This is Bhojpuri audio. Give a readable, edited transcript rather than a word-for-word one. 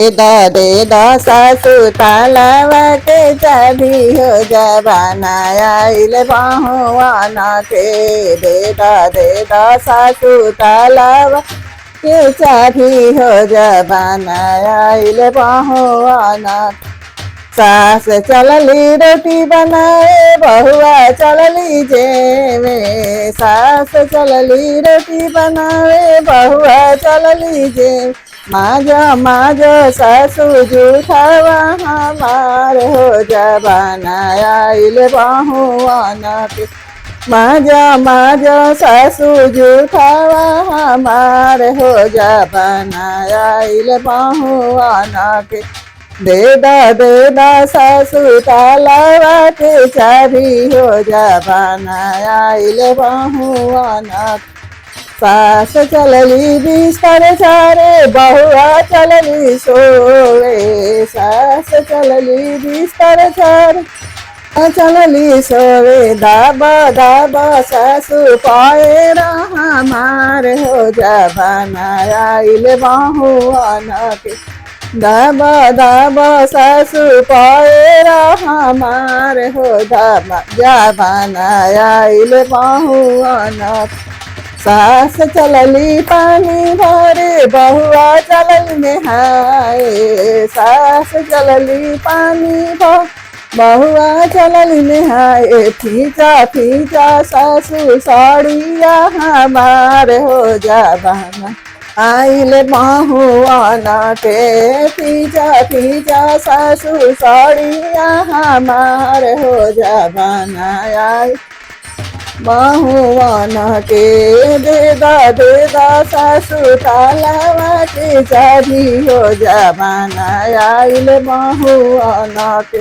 दे दा सासु तालावा के चाबी हो जबाना आइल बहुआना के दे दा सासु तालावा के चाबी हो जबाना आइल बहुआना। सास चलली रोटी बनाए बहुआ चलली जेवे, सास चलली रोटी बनाए बहुआ चलली जेवे। माजा माजा सासु जूठावा हमार हो जबाना आइल बहुआना के। माजा माजा सासु जूठावा हमार हो जबाना आइल बहुआना के। दे दा सासु तालावा के चाबी हो जबाना आइल बहुआना। सास चलली बिस्तर झारे बहुआ चलली सोवे, सास चलली बिस्तर झारे चलली सोवे। दाबा दाबा सासु पाएरा हमार हो जबाना आइल बहुआना के। दाबा दाबा सासु पाएरा हमार हो जबाना आइल बहुआना। सास चलली पानी भरे बहुआ चलल नहाए, सास चलली पानी भर बहुआ चलल नहाए। फीचा फीचा सासु साड़िया हमार हो जबाना आइल बहुआना के। फीचा फीचा सासु साड़िया हमार हो जबाना आइल बहुआना के। दे दा सासु तालावा के चाबी हो जबाना आइल बहुआना के।